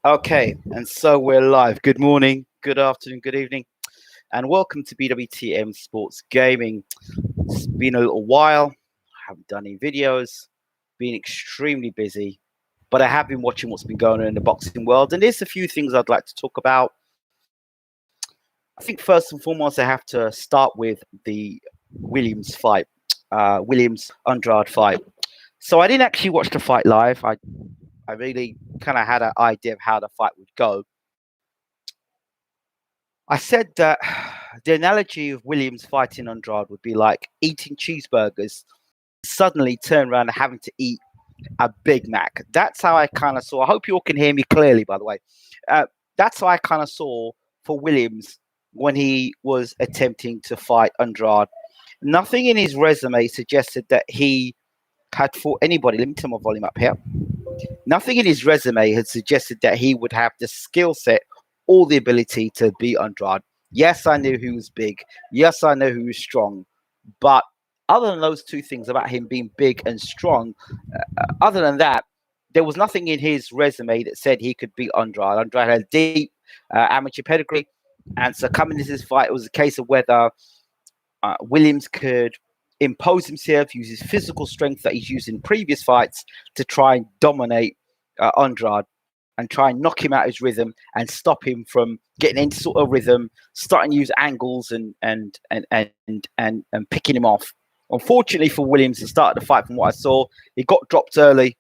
Okay, and so we're live. Good morning, good afternoon, good evening, and welcome to BWTM Sports Gaming. It's been a little while. I haven't done any videos, been extremely busy, but I have been watching what's been going on in the boxing world, and there's a few things I'd like to talk about. I think first and foremost, I have to start with the Williams fight, Williams-Andrade fight. So I didn't actually watch the fight live. I really kind of had an idea of how the fight would go. I said that the analogy of Williams fighting Andrade would be like eating cheeseburgers, suddenly turn around and having to eat a Big Mac. That's how I kind of saw. I hope you all can hear me clearly, by the way. That's how I kind of saw for Williams when he was attempting to fight Andrade. Nothing in his resume suggested that he had fought anybody. Let me turn my volume up here. Nothing in his resume had suggested that he would have the skill set or the ability to beat Andrade. Yes, I knew he was big. Yes, I know he was strong. But other than those two things about him being big and strong, other than that, there was nothing in his resume that said he could beat Andrade. Andrade had a deep amateur pedigree. And so coming into this fight, it was a case of whether Williams could impose himself, use his physical strength that he's used in previous fights to try and dominate Andrade and try and knock him out of his rhythm and stop him from getting into sort of rhythm, starting to use angles and picking him off. Unfortunately for Williams, the start of the fight, from what I saw, he got dropped early.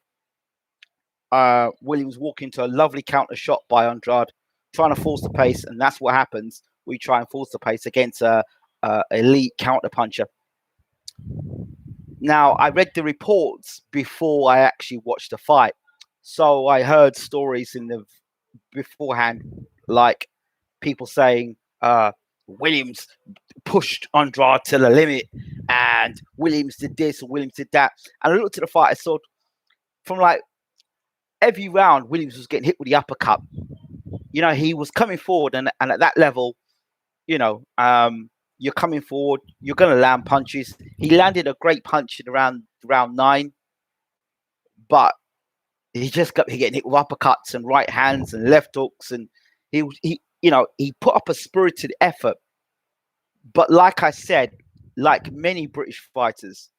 Williams walked into a lovely counter shot by Andrade, trying to force the pace, and that's what happens. We try and force the pace against a elite counter puncher. Now, I read the reports before I actually watched the fight. So I heard stories in the beforehand, like people saying Williams pushed Andrade to the limit and Williams did this or Williams did that. And I looked at the fight, I saw from like every round, Williams was getting hit with the uppercut. You know, he was coming forward and at that level, you know, you're coming forward, you're going to land punches. He landed a great punch in around round 9, but he just got getting hit with uppercuts and right hands and left hooks, and he put up a spirited effort. But like I said, like many British fighters,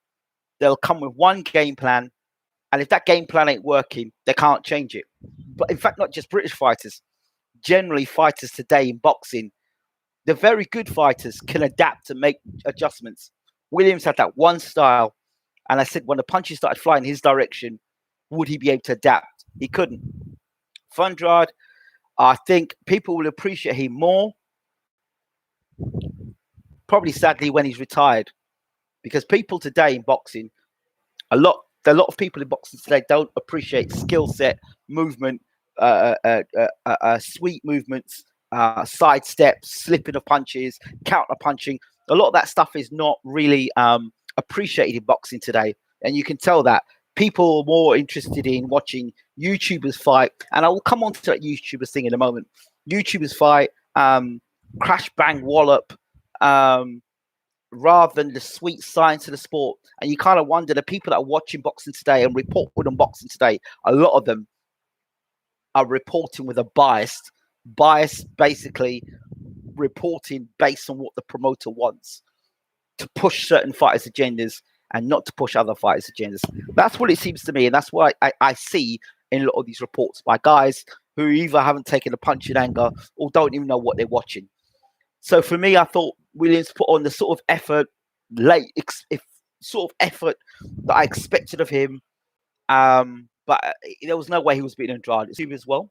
they'll come with one game plan, and if that game plan ain't working, they can't change it. But in fact, not just British fighters, generally fighters today in boxing, the very good fighters can adapt and make adjustments. Williams had that one style, and I said when the punches started flying his direction, would he be able to adapt? He couldn't. For Andrade, I think people will appreciate him more, probably sadly, when he's retired. Because people today in boxing, a lot of people in boxing today don't appreciate skill set, movement, sweet movements, side steps, slipping of punches, counter punching. A lot of that stuff is not really appreciated in boxing today. And you can tell that. People are more interested in watching YouTubers fight, and I will come on to that YouTubers thing in a moment. YouTubers fight, crash, bang, wallop, rather than the sweet science of the sport. And you kind of wonder, the people that are watching boxing today and report on boxing today, a lot of them are reporting with a bias, basically reporting based on what the promoter wants to push certain fighters' agendas and not to push other fighters' agendas. That's what it seems to me, and that's what I see in a lot of these reports by guys who either haven't taken a punch in anger or don't even know what they're watching. So for me, I thought Williams put on the sort of effort, sort of effort that I expected of him, but there was no way he was beating Andrade. YouTube as well.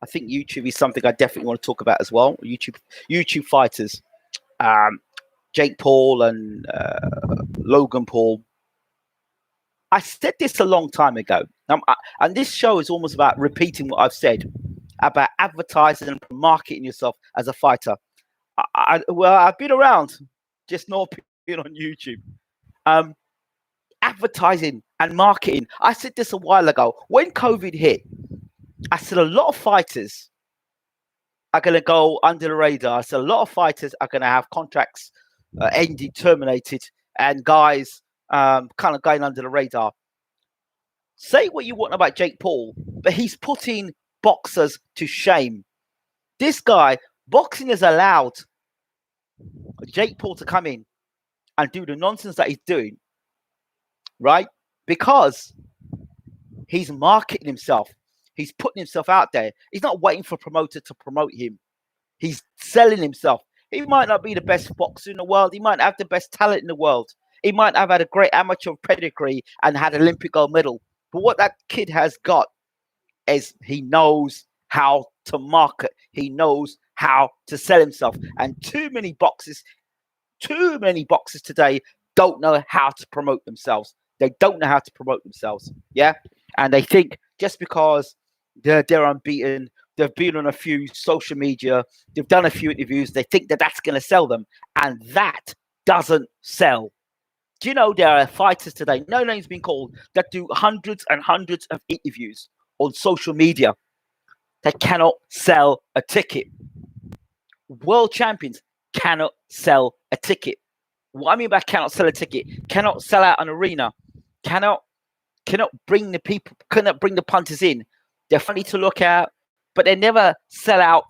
I think YouTube is something I definitely want to talk about as well. YouTube fighters. Jake Paul and Logan Paul. I said this a long time ago, and this show is almost about repeating what I've said about advertising and marketing yourself as a fighter. I've been around, just not being on YouTube. Advertising and marketing. I said this a while ago. When COVID hit, I said a lot of fighters are going to go under the radar. I said a lot of fighters are going to have contracts ended, terminated, and guys kind of going under the radar. Say what you want about Jake Paul, but he's putting boxers to shame. This guy, boxing has allowed Jake Paul to come in and do the nonsense that he's doing, right? Because he's marketing himself. He's putting himself out there. He's not waiting for a promoter to promote him. He's selling himself. He might not be the best boxer in the world. He might have the best talent in the world. He might have had a great amateur pedigree and had an Olympic gold medal. But what that kid has got is he knows how to market. He knows how to sell himself. And too many boxers today don't know how to promote themselves. They don't know how to promote themselves. Yeah. And they think just because they're unbeaten, they've been on a few social media, they've done a few interviews, they think that that's going to sell them. And that doesn't sell. Do you know there are fighters today, no names being called, that do hundreds and hundreds of interviews on social media that cannot sell a ticket? World champions cannot sell a ticket. What I mean by cannot sell a ticket, cannot sell out an arena, cannot bring the people, cannot bring the punters in. They're funny to look at, but they never sell out.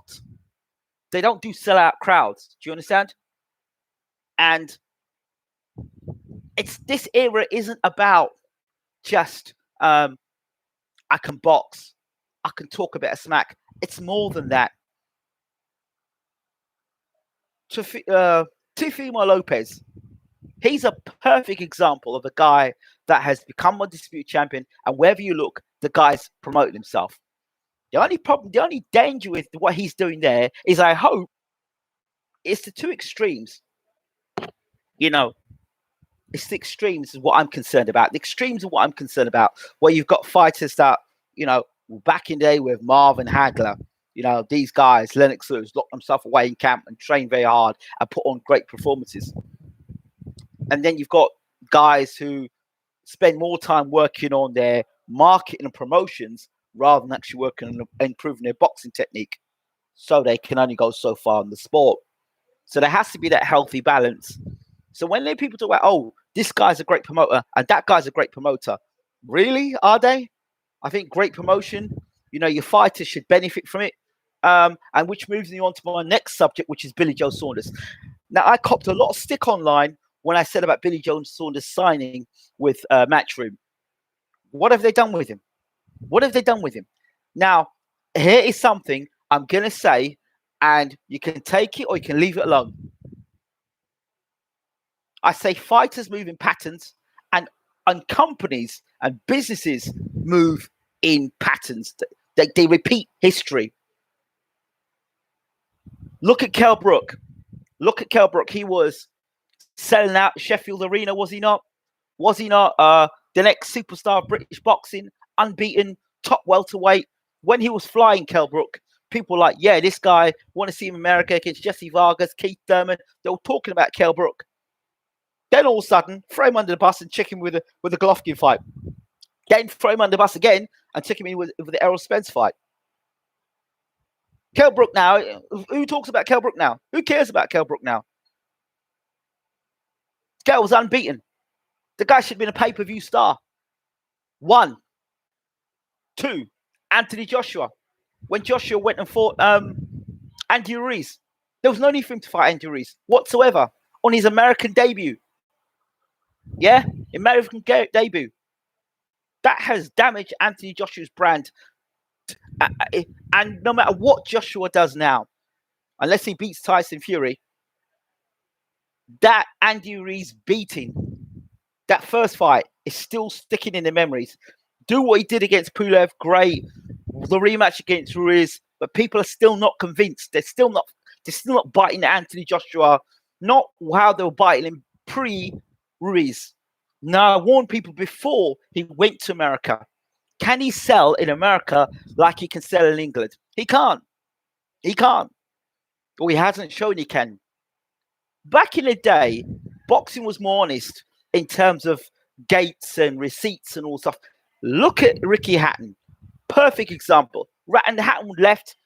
They don't do sell out crowds. Do you understand? And this era isn't about just I can box, I can talk a bit of smack. It's more than that. Teofimo Lopez, he's a perfect example of a guy that has become a undisputed champion, and wherever you look, the guy's promoting himself. The only problem, the only danger with what he's doing there is, I hope, it's the two extremes. You know, it's the extremes is what I'm concerned about. The extremes are what I'm concerned about. Where you've got fighters that, you know, back in the day with Marvin Hagler, you know, these guys, Lennox Lewis, locked themselves away in camp and trained very hard and put on great performances. And then you've got guys who spend more time working on their marketing and promotions rather than actually working on improving their boxing technique. So they can only go so far in the sport. So there has to be that healthy balance. So when people talk about, oh, this guy's a great promoter and that guy's a great promoter, really? Are they? I think great promotion, you know, your fighters should benefit from it. And which moves me on to my next subject, which is Billy Joe Saunders. Now, I copped a lot of stick online when I said about Billy Joe Saunders signing with Matchroom. What have they done with him? What have they done with him? Now, here is something I'm going to say, and you can take it or you can leave it alone. I say fighters move in patterns, and companies and businesses move in patterns. They repeat history. Look at Kell Brook. Look at Kell Brook. He was selling out Sheffield Arena, was he not? Was he not the next superstar of British boxing, unbeaten, top welterweight? When he was flying, Kell Brook, people were like, yeah, this guy, want to see him in America against Jesse Vargas, Keith Thurman. They were talking about Kell Brook. Then all of a sudden, throw him under the bus and check him with a Golovkin fight. Then throw him under the bus again and check him in with the Errol Spence fight. Kell Brook now, who talks about Kell Brook now? Who cares about Kell Brook now? Kell was unbeaten. The guy should have been a pay-per-view star. 1. 2, Anthony Joshua. When Joshua went and fought Andy Ruiz, there was no need for him to fight Andy Ruiz whatsoever on his American debut. Yeah, American debut. That has damaged Anthony Joshua's brand. And no matter what Joshua does now, unless he beats Tyson Fury, that Andy Ruiz beating, that first fight, is still sticking in the memories. Do what he did against Pulev, great. The rematch against Ruiz, but people are still not convinced. They're still not biting Anthony Joshua, not how they were biting him pre-Ruiz. Now, I warned people before he went to America. Can he sell in America like he can sell in England? He can't. He can't. Or he hasn't shown he can. Back in the day, boxing was more honest in terms of gates and receipts and all stuff. Look at Ricky Hatton. Perfect example. And Hatton left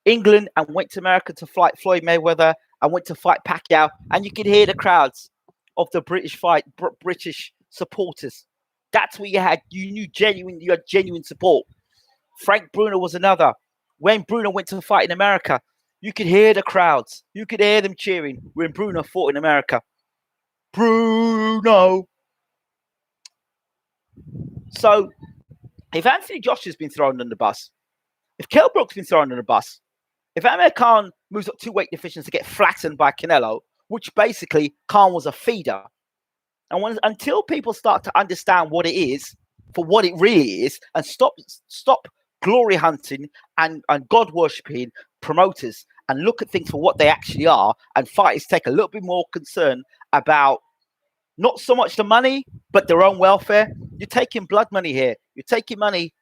England and went to America to fight Floyd Mayweather and went to fight Pacquiao. And you could hear the crowds of the British supporters. That's where you knew you had genuine support. Frank Bruno was another. When Bruno went to fight in America, you could hear the crowds. You could hear them cheering when Bruno fought in America. Bruno. So if Anthony Joshua's been thrown on the bus, if Kell Brook's been thrown on the bus, if Amir Khan moves up 2 weight divisions to get flattened by Canelo, which basically Khan was a feeder, and until people start to understand what it is for what it really is, and stop glory hunting and God worshipping promoters and look at things for what they actually are, and fighters take a little bit more concern about not so much the money, but their own welfare. You're taking blood money here. You're taking money,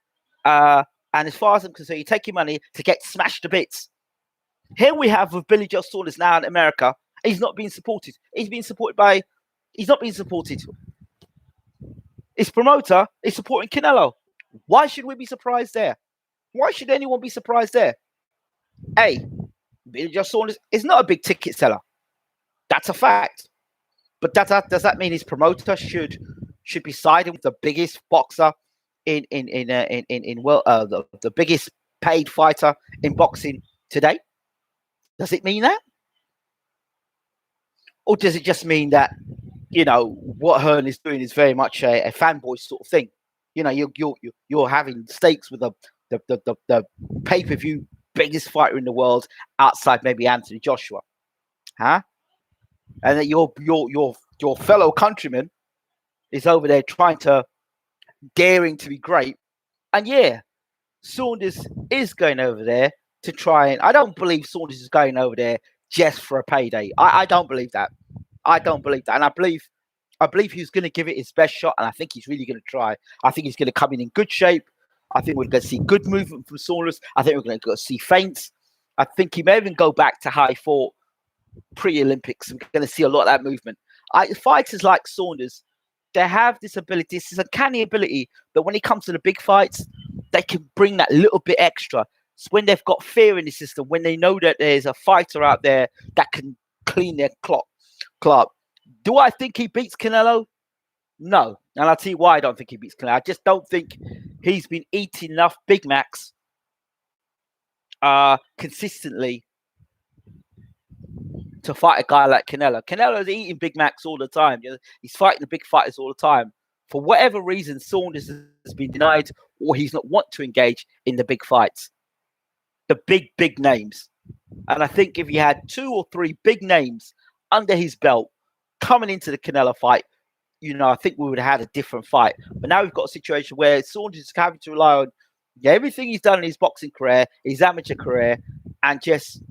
and as far as I'm concerned, you're taking money to get smashed to bits. Here we have with Billy Joe Saunders now in America. He's not being supported. He's not being supported. His promoter is supporting Canelo. Why should we be surprised there? Why should anyone be surprised there? A, Billy Joe Saunders is not a big ticket seller. That's a fact. But does that mean his promoter should be siding with the biggest boxer the biggest paid fighter in boxing today? Does it mean that? Or does it just mean that, what Hearn is doing is very much a fanboy sort of thing? You're having stakes with the pay-per-view biggest fighter in the world outside maybe Anthony Joshua, huh? And that your fellow countryman is over there daring to be great. And yeah, Saunders is going over there to try, and I don't believe Saunders is going over there just for a payday. I don't believe that. I don't believe that. And I believe he's going to give it his best shot, and I think he's really going to try. I think he's going to come in good shape. I think we're going to see good movement from Saunders. I think we're going to see feints. I think he may even go back to how he fought pre-Olympics. I'm going to see a lot of that movement. Fighters like Saunders, they have this ability, this is a canny ability, that when it comes to the big fights, they can bring that little bit extra. It's when they've got fear in the system, when they know that there's a fighter out there that can clean their club. Do I think he beats Canelo? No. And I'll tell you why I don't think he beats Canelo. I just don't think he's been eating enough Big Macs consistently to fight a guy like Canelo. Canelo's eating Big Macs all the time. He's fighting the big fighters all the time. For whatever reason, Saunders has been denied, or he's not want to engage in the big fights. The big names. And I think if he had 2 or 3 big names under his belt coming into the Canelo fight, I think we would have had a different fight. But now we've got a situation where Saunders is having to rely on everything he's done in his boxing career, his amateur career, and just,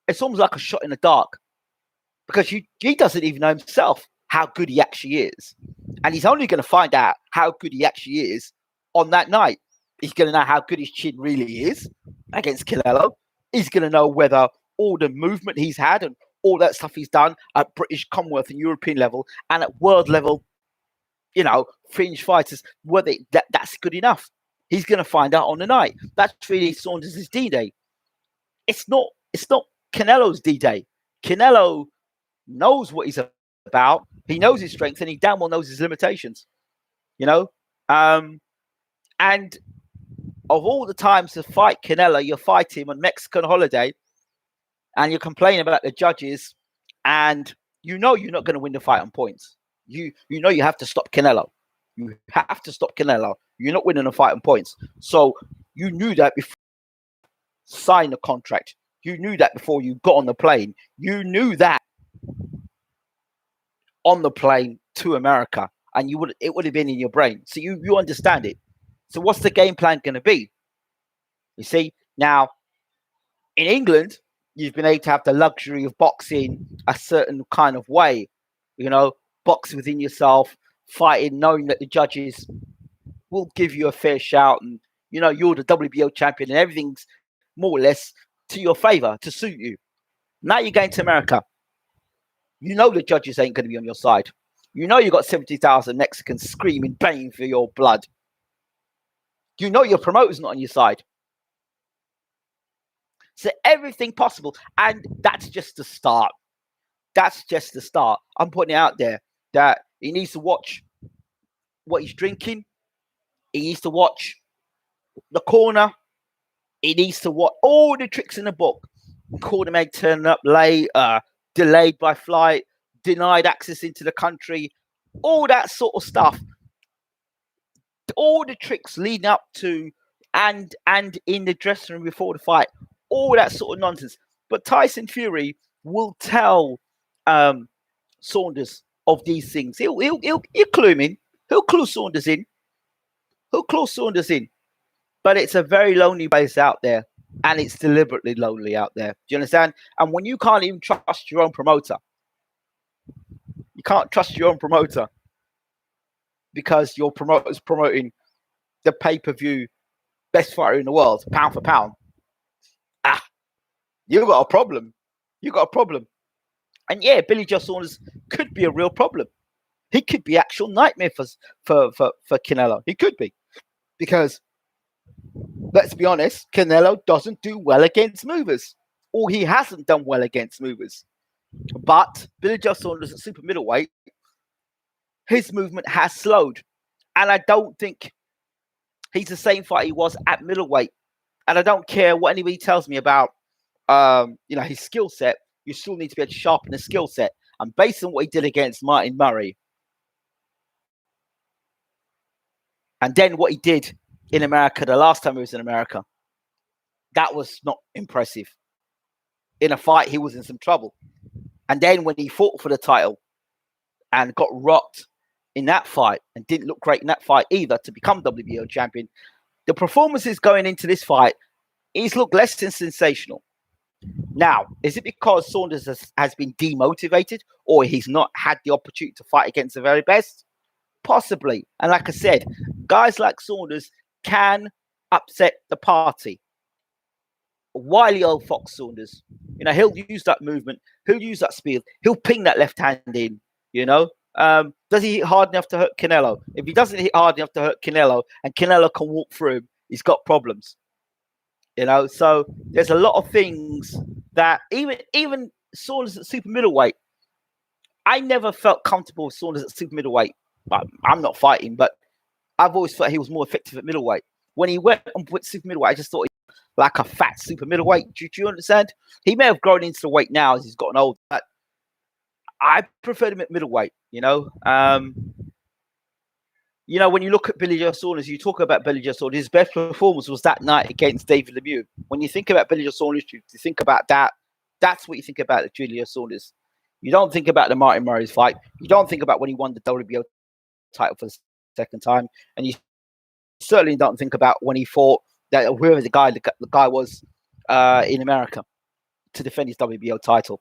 it's almost like a shot in the dark, because he doesn't even know himself how good he actually is. And he's only going to find out how good he actually is on that night. He's going to know how good his chin really is against Canelo. He's going to know whether all the movement he's had and all that stuff he's done at British, Commonwealth and European level and at world level, fringe fighters, whether that's good enough. He's going to find out on the night. That's really Saunders' D-Day. It's not Canelo's D-Day. Canelo knows what he's about. He knows his strengths and he damn well knows his limitations. And of all the times to fight Canelo, you fight him on Mexican holiday and you complain about the judges, and you're not going to win the fight on points. You have to stop Canelo. You have to stop Canelo. You're not winning a fight on points. So you knew that before you signed the contract. You knew that before you got on the plane. You knew that on the plane to America, and it would have been in your brain. So you understand it. So what's the game plan going to be? You see, now in England, you've been able to have the luxury of boxing a certain kind of way, box within yourself, fighting, knowing that the judges will give you a fair shout, and you're the WBO champion, and everything's more or less to your favor, to suit you. Now you're going to America. The judges ain't going to be on your side. You got 70,000 Mexicans screaming, baying for your blood. Your promoter's not on your side. So everything possible. And that's just the start. That's just the start. I'm putting it out there that he needs to watch what he's drinking. He needs to watch the corner. He needs to watch all the tricks in the book. Corner man turning up late, delayed by flight, denied access into the country, all that sort of stuff. All the tricks leading up to and in the dressing room before the fight, all that sort of nonsense. But Tyson Fury will tell Saunders of these things. He'll clue him in. He'll clue Saunders in. But it's a very lonely place out there, and it's deliberately lonely out there. Do you understand? And when you can't even trust your own promoter, because your promoter's promoting the pay-per-view best fighter in the world, pound for pound. You got a problem. And yeah, Billy Joe Saunders could be a real problem. He could be actual nightmare for Canelo. He could be. Because, let's be honest, Canelo doesn't do well against movers. Or he hasn't done well against movers. But Billy Joe Saunders at super middleweight, his movement has slowed. And I don't think he's the same fighter he was at middleweight. And I don't care what anybody tells me about his skill set. You still need to be able to sharpen the skill set. And based on what he did against Martin Murray, and then what he did in America the last time he was in America, that was not impressive. In a fight, he was in some trouble. And then when he fought for the title and got rocked in that fight and didn't look great in that fight either to become WBO champion, the performances going into this fight, he's looked less than sensational. Now, is it because Saunders has been demotivated or he's not had the opportunity to fight against the very best? Possibly. And like I said, guys like Saunders can upset the party. Wily old Fox Saunders, he'll use that movement, he'll use that speed, he'll ping that left hand in, Does he hit hard enough to hurt Canelo? If he doesn't hit hard enough to hurt Canelo and Canelo can walk through him, he's got problems. So there's a lot of things that even Saunders at super middleweight, I never felt comfortable with Saunders at super middleweight. I'm not fighting, but I've always thought he was more effective at middleweight. When he went and put super middleweight, I just thought he was like a fat super middleweight. Do you understand? He may have grown into the weight now as he's gotten older, but I preferred him at middleweight. When you look at Billy Joe Saunders, you talk about Billy Joe Saunders, his best performance was that night against David Lemieux. When you think about Billy Joe Saunders, you think about that. That's what you think about the Billy Joe Saunders. You don't think about the Martin Murray's fight. You don't think about when he won the WBO title for the second time. And you certainly don't think about when he fought whoever the guy was in America to defend his WBO title.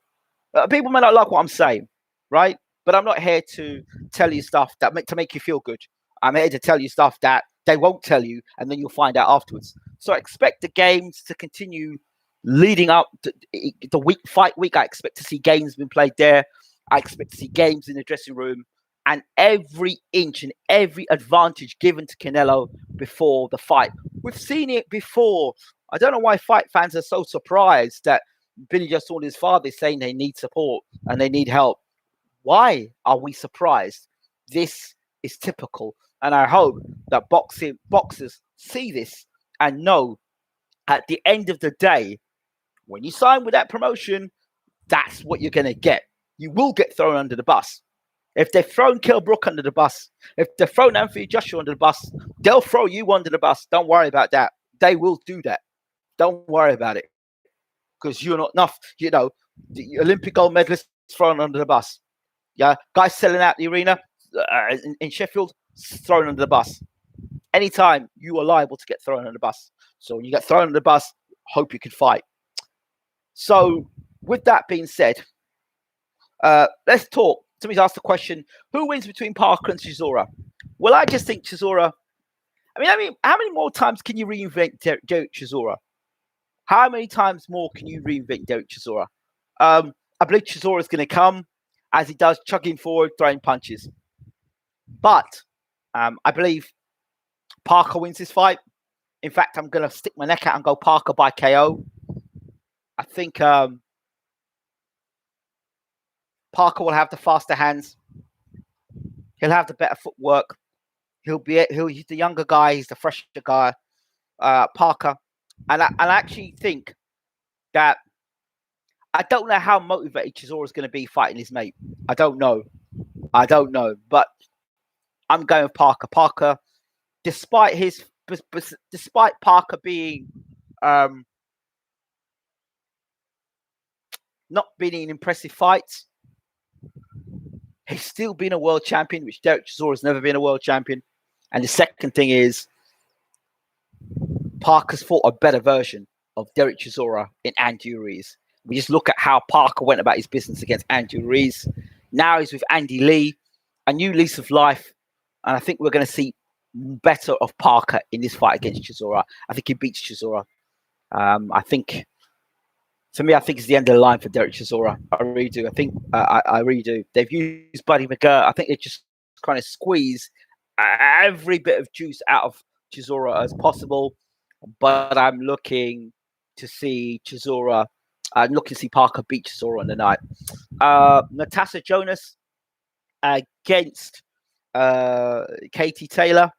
People may not like what I'm saying, right? But I'm not here to tell you stuff to make you feel good. I'm here to tell you stuff that they won't tell you, and then you'll find out afterwards. So I expect the games to continue leading up to the fight week. I expect to see games being played there. I expect to see games in the dressing room, and every inch and every advantage given to Canelo before the fight. We've seen it before. I don't know why fight fans are so surprised that Billy Joe Saunders' father is saying they need support and they need help. Why are we surprised? This is typical. And I hope that boxers see this and know at the end of the day, when you sign with that promotion, that's what you're going to get. You will get thrown under the bus. If they've thrown Kell Brook under the bus, if they've thrown Anthony Joshua under the bus, they'll throw you under the bus. Don't worry about that. They will do that. Don't worry about it. Because you're not enough, the Olympic gold medalist thrown under the bus. Yeah, guys selling out the arena in Sheffield, thrown under the bus. Anytime you are liable to get thrown under the bus. So when you get thrown under the bus, hope you can fight. So with that being said, let's talk. Somebody's asked the question, who wins between Parker and Chisora? Well, I just think Chisora, I mean, how many more times can you reinvent Derek Chisora? How many times more can you reinvent Derek Chisora? I believe Chisora is going to come as he does, chugging forward, throwing punches. But I believe Parker wins this fight. In fact, I'm going to stick my neck out and go Parker by KO. I think Parker will have the faster hands. He'll have the better footwork. He's the younger guy. He's the fresher guy, Parker. And I actually think that I don't know how motivated Chisora is going to be fighting his mate. I don't know. But I'm going with Parker. Parker, despite Parker being not being in impressive fights, he's still been a world champion, which Derek Chisora has never been a world champion. And the second thing is, Parker's fought a better version of Derek Chisora in Andy Ruiz. We just look at how Parker went about his business against Andy Ruiz. Now he's with Andy Lee, a new lease of life. And I think we're going to see better of Parker in this fight against Chisora. I think he beats Chisora. I think it's the end of the line for Derek Chisora. I really do. I really do. They've used Buddy McGirt. I think they just kind of squeeze every bit of juice out of Chisora as possible. But I'm looking to see Chisora. I'm looking to see Parker beat Chisora on the night. Natasha Jonas against Katie Taylor.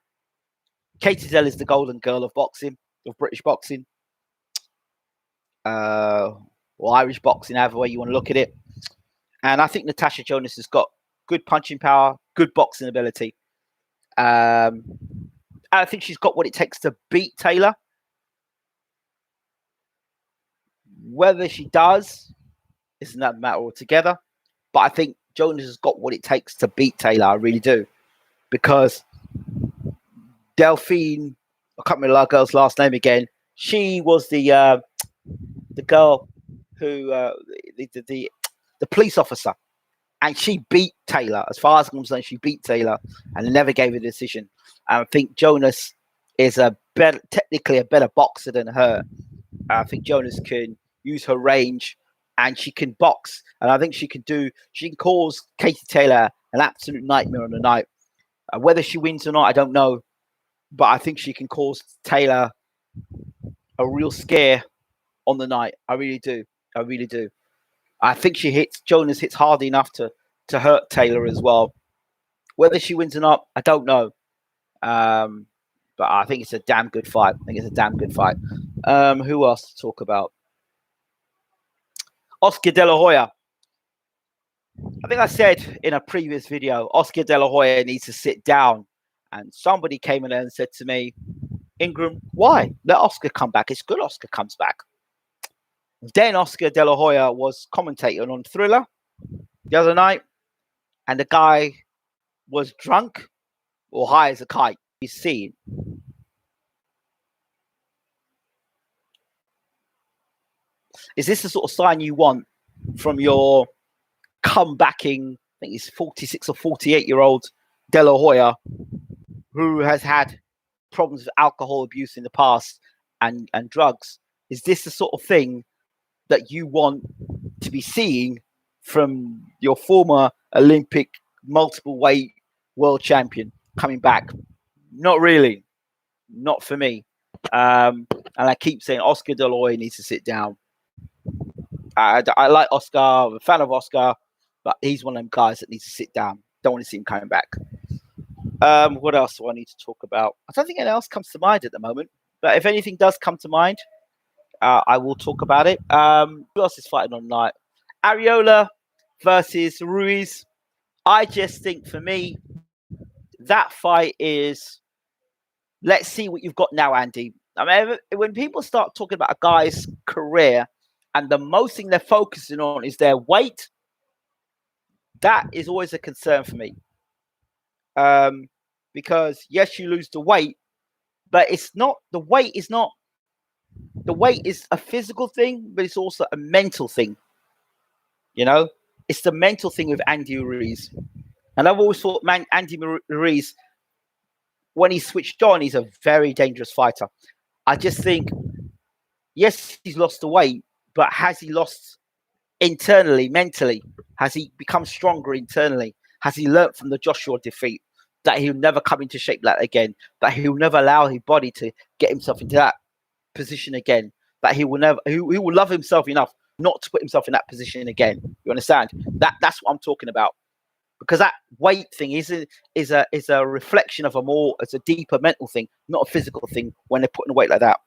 Katie Taylor is the golden girl of boxing, of British boxing. Or Irish boxing, however way you want to look at it. And I think Natasha Jonas has got good punching power, good boxing ability. I think she's got what it takes to beat Taylor. Whether she does is another matter altogether. But I think Jonas has got what it takes to beat Taylor. I really do. Because Delphine, I can't remember that girl's last name again. She was the girl who the police officer, and she beat Taylor. As far as I'm concerned, she beat Taylor and never gave a decision. And I think Jonas is technically a better boxer than her. I think Jonas can use her range and she can box. And I think she can cause Katie Taylor an absolute nightmare on the night. Whether she wins or not, I don't know. But I think she can cause Taylor a real scare on the night. I really do. I think Jonas hits hard enough to hurt Taylor as well. Whether she wins or not, I don't know. But I think it's a damn good fight. Who else to talk about? Oscar De La Hoya. I think I said in a previous video, Oscar De La Hoya needs to sit down. And somebody came in there and said to me, Ingram, why? Let Oscar come back. It's good Oscar comes back. Then Oscar De La Hoya was commentating on Thriller the other night. And the guy was drunk or high as a kite. He's seen. Is this the sort of sign you want from your comebacking, I think he's 46 or 48-year-old De La Hoya, who has had problems with alcohol abuse in the past and drugs? Is this the sort of thing that you want to be seeing from your former Olympic multiple weight world champion coming back? Not really. Not for me. And I keep saying Oscar De La Hoya needs to sit down. I like Oscar. I'm a fan of Oscar, but he's one of them guys that needs to sit down. Don't want to see him coming back. What else do I need to talk about? I don't think anything else comes to mind at the moment. But if anything does come to mind, I will talk about it. Who else is fighting on night? ARREOLA versus RUIZ. I just think for me, that fight is, let's see what you've got now, Andy. I mean, when people start talking about a guy's career and the most thing they're focusing on is their weight, that is always a concern for me. Because yes, you lose the weight, but it's not, the weight is a physical thing, but it's also a mental thing. You know, it's the mental thing with Andy Ruiz. And I've always thought, man, Andy Ruiz, when he switched on, he's a very dangerous fighter. I just think, yes, he's lost the weight, but has he lost internally, mentally? Has he become stronger internally? Has he learnt from the Joshua defeat that he'll never come into shape like that again? That he'll never allow his body to get himself into that position again? That he will love himself enough not to put himself in that position again? You understand? That's what I'm talking about. because that weight thing is a reflection of it's a deeper mental thing, not a physical thing when they're putting weight like that.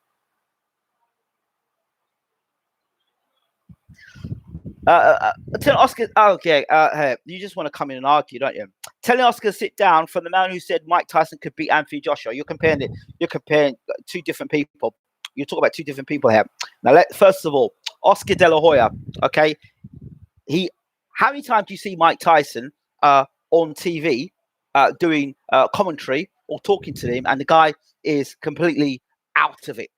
Tell Oscar, okay, hey, you just want to come in and argue, don't you? Telling Oscar to sit down from the man who said Mike Tyson could beat Anthony Joshua. You're comparing two different people. You're talking about two different people here. Now, first of all, Oscar De La Hoya, okay? How many times do you see Mike Tyson on TV doing commentary or talking to him, and the guy is completely out of it?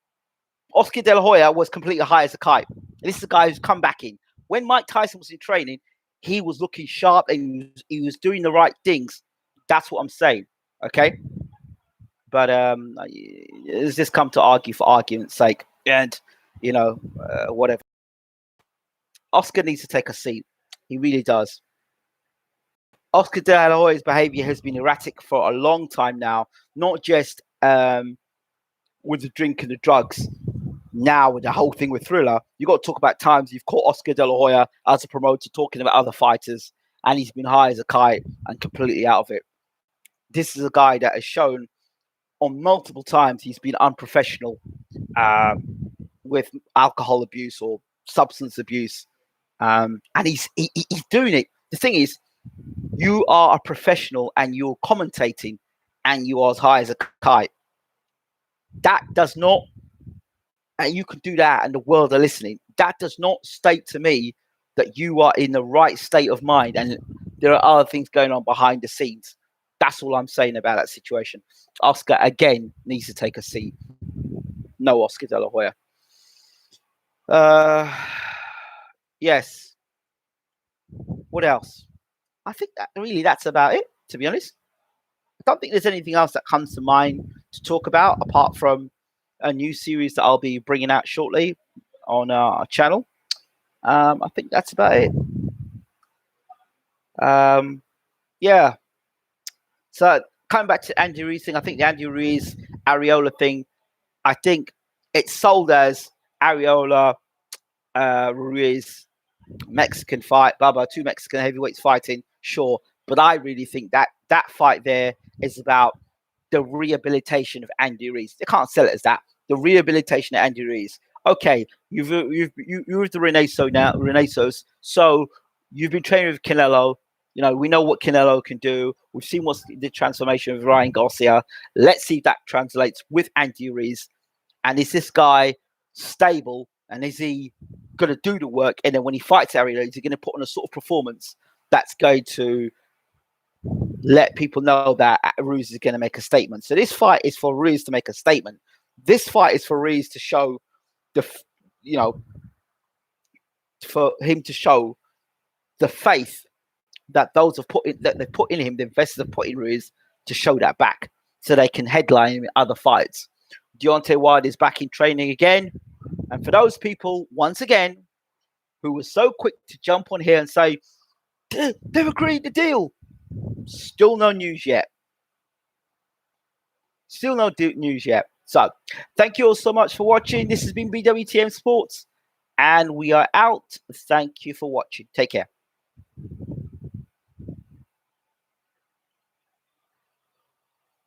Oscar De La Hoya was completely high as a kite. This is a guy who's come back in. When Mike Tyson was in training, he was looking sharp and he was doing the right things. That's what I'm saying, okay? But it's just come to argue for argument's sake, and whatever. Oscar needs to take a seat. He really does. Oscar De La Hoya's behavior has been erratic for a long time now, not just with the drink and the drugs. Now with the whole thing with Thriller, you got to talk about times you've caught Oscar De La Hoya as a promoter talking about other fighters, and he's been high as a kite and completely out of it. This is a guy that has shown on multiple times he's been unprofessional with alcohol abuse or substance abuse, and he's doing it. The thing is, you are a professional and you're commentating, and you are as high as a kite. That does not. And you can do that and the world are listening. That does not state to me that you are in the right state of mind and there are other things going on behind the scenes. That's all I'm saying about that situation. Oscar, again, needs to take a seat. No Oscar De La Hoya. Yes. What else? I think that's about it, to be honest. I don't think there's anything else that comes to mind to talk about apart from a new series that I'll be bringing out shortly on our channel. I think that's about it. Yeah. So coming back to Andy Ruiz thing, I think the Andy Ruiz ARREOLA thing, I think it's sold as ARREOLA Ruiz Mexican fight, two Mexican heavyweights fighting, sure. But I really think that fight there is about the rehabilitation of Andy Ruiz. They can't sell it as that. The rehabilitation of Andy Ruiz. Okay, you've the Renaissance. So you've been training with Canelo. We know what Canelo can do. We've seen what's the transformation of Ryan Garcia. Let's see if that translates with Andy Ruiz. And is this guy stable? And is he going to do the work? And then when he fights ARREOLA, is he going to put on a sort of performance that's going to let people know that Ruiz is going to make a statement? So this fight is for Ruiz to make a statement. This fight is for Ruiz to show for him to show the faith that those have they put in him, the investors have put in Ruiz, to show that back so they can headline him in other fights. Deontay Wilder is back in training again. And for those people, once again, who were so quick to jump on here and say, they've agreed the deal. Still no news yet. Still no news yet. So, thank you all so much for watching. This has been BWTM Sports, and we are out. Thank you for watching. Take care.